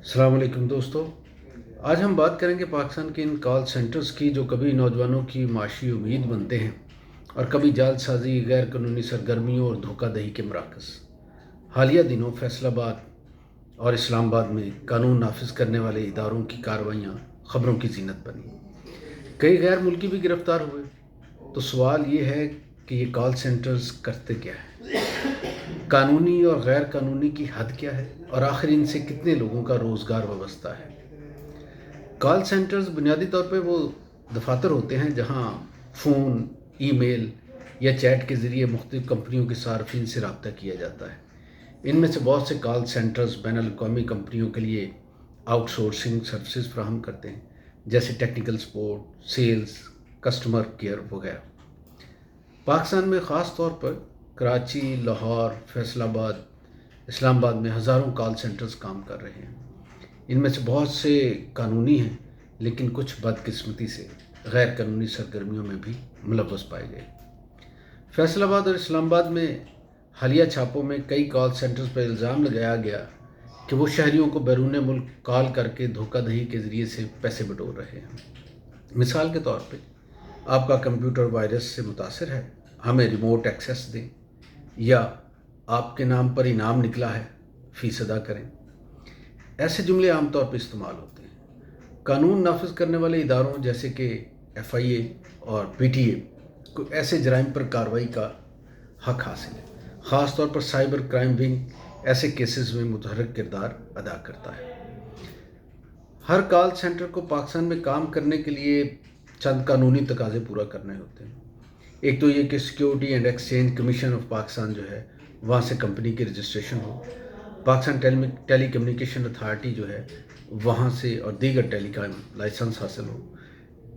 अस्सलाम वालेकुम दोस्तों। आज हम बात करेंगे पाकिस्तान के इन कॉल सेंटर्स की जो कभी नौजवानों की माशी उम्मीद बनते हैं और कभी जालसाजी, गैर कानूनी सरगर्मियों और धोखाधड़ी के मराकज़। हालिया दिनों फैसलाबाद और इस्लामाबाद में कानून नाफिज करने वाले इदारों की कार्रवाइयाँ ख़बरों की जीनत बनी। कई गैर मुल्की भी गिरफ़्तार हुए। तो सवाल ये है कि ये कॉल सेंटर्स करते क्या है, कानूनी और गैर कानूनी की हद क्या है, और आखिर इनसे कितने लोगों का रोज़गार वाबस्ता है। कॉल सेंटर्स बुनियादी तौर पे वो दफातर होते हैं जहाँ फ़ोन, ईमेल या चैट के ज़रिए मुख्तलिफ़ कंपनियों के सार्फिन से रब्ता किया जाता है। इनमें से बहुत से कॉल सेंटर्स बैनुल-अक़वामी कंपनियों के लिए आउटसोर्सिंग सर्विसेज फराहम करते हैं, जैसे technical support, sales, customer care वगैरह। पाकिस्तान में ख़ास तौर पर कराची, लाहौर, फैसलाबाद, इस्लामाबाद में हज़ारों कॉल सेंटर्स काम कर रहे हैं। इनमें से बहुत से कानूनी हैं, लेकिन कुछ बदकिस्मती से गैर कानूनी सरगर्मियों में भी मुलव्वस पाए गए। फैसलाबाद और इस्लामाबाद में हालिया छापों में कई कॉल सेंटर्स पर इल्ज़ाम लगाया गया कि वो शहरियों को बैरून मुल्क कॉल करके धोखाधड़ी के ज़रिए से पैसे बटोर रहे हैं। मिसाल के तौर पे आपका कंप्यूटर वायरस से मुतासर है, हमें रिमोट एक्सेस दें, या आपके नाम पर इनाम निकला है, फ़ीस अदा करें। ऐसे जुमले आमतौर पर इस्तेमाल होते हैं। कानून नाफिज करने वाले इदारों जैसे कि FIA और PTA को ऐसे जराइम पर कार्रवाई का हक हासिल है। ख़ास तौर पर साइबर क्राइम विंग ऐसे केसेस में मुतहर्रिक किरदार अदा करता है। हर कॉल सेंटर को पाकिस्तान में काम करने के लिए चंद कानूनी तकाज़े पूरा करने होते हैं। एक तो ये कि security and exchange commission of Pakistan जो है, वहाँ से कंपनी की रजिस्ट्रेशन हो। पाकिस्तान टेली कम्युनिकेशन अथॉरिटी जो है, वहाँ से और दीगर टेलीकॉम लाइसेंस हासिल हो।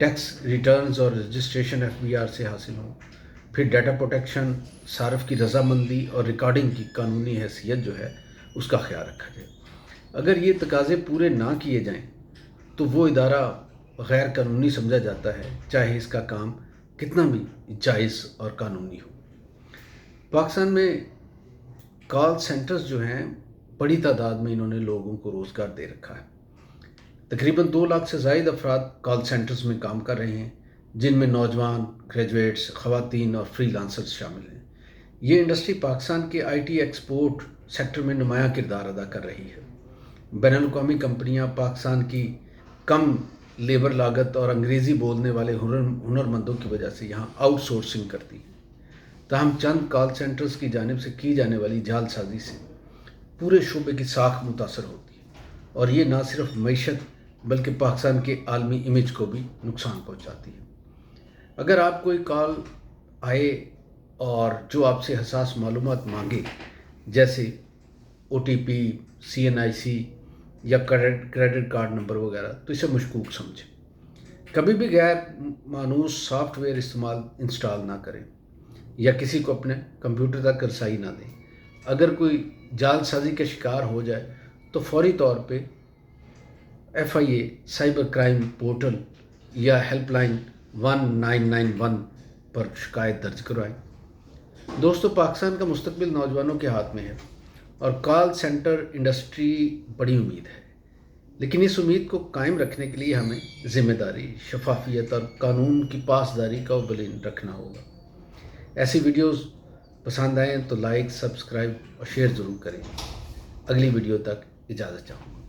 टैक्स रिटर्न्स और रजिस्ट्रेशन FBR से हासिल हो। फिर डाटा प्रोटेक्शन, सार्फ की रजामंदी और रिकॉर्डिंग की कानूनी हैसियत जो है, उसका ख्याल रखा जाए। अगर ये तकाज़े पूरे ना किए जाएँ तो वो इदारा गैर कानूनी समझा जाता है, चाहे इसका काम कितना भी जायज़ और कानूनी हो। पाकिस्तान में कॉल सेंटर्स जो हैं, बड़ी तादाद में इन्होंने लोगों को रोज़गार दे रखा है। तकरीबन 2 लाख से ज़ायद अफराद कॉल सेंटर्स में काम कर रहे हैं, जिनमें नौजवान, ग्रेजुएट्स, ख़वातीन और फ्रीलांसर्स शामिल हैं। ये इंडस्ट्री पाकिस्तान के IT एक्सपोर्ट सेक्टर में नुमायाँ किरदार अदा कर रही है। बैनुल-अक़वामी कंपनियाँ पाकिस्तान की कम लेबर लागत और अंग्रेज़ी बोलने वाले हुनरमंदों की वजह से यहाँ आउटसोर्सिंग करती हैं। ताहम चंद कॉल सेंटर्स की जानिब से की जाने वाली जालसाजी से पूरे शोबे की साख मुतासर होती है, और ये ना सिर्फ मईशत बल्कि पाकिस्तान के आलमी इमेज को भी नुकसान पहुँचाती है। अगर आप कोई कॉल आए और जो आपसे हसास मालूमात मांगे, जैसे OTP, CNIC या क्रेडिट कार्ड नंबर वगैरह, तो इसे मशकूक समझें। कभी भी गैर मानूस सॉफ्टवेयर इंस्टॉल ना करें या किसी को अपने कंप्यूटर तक रसाई ना दें। अगर कोई जालसाजी का शिकार हो जाए तो फौरी तौर पे FIA साइबर क्राइम पोर्टल या हेल्पलाइन 1991 पर शिकायत दर्ज करवाएं। दोस्तों, पाकिस्तान का मुस्तकबिल नौजवानों के हाथ में है और कॉल सेंटर इंडस्ट्री बड़ी उम्मीद है, लेकिन इस उम्मीद को कायम रखने के लिए हमें ज़िम्मेदारी, शफाफियत और कानून की पासदारी का बलीन रखना होगा। ऐसी वीडियोस पसंद आएँ तो लाइक, सब्सक्राइब और शेयर ज़रूर करें। अगली वीडियो तक इजाज़त चाहूँगा।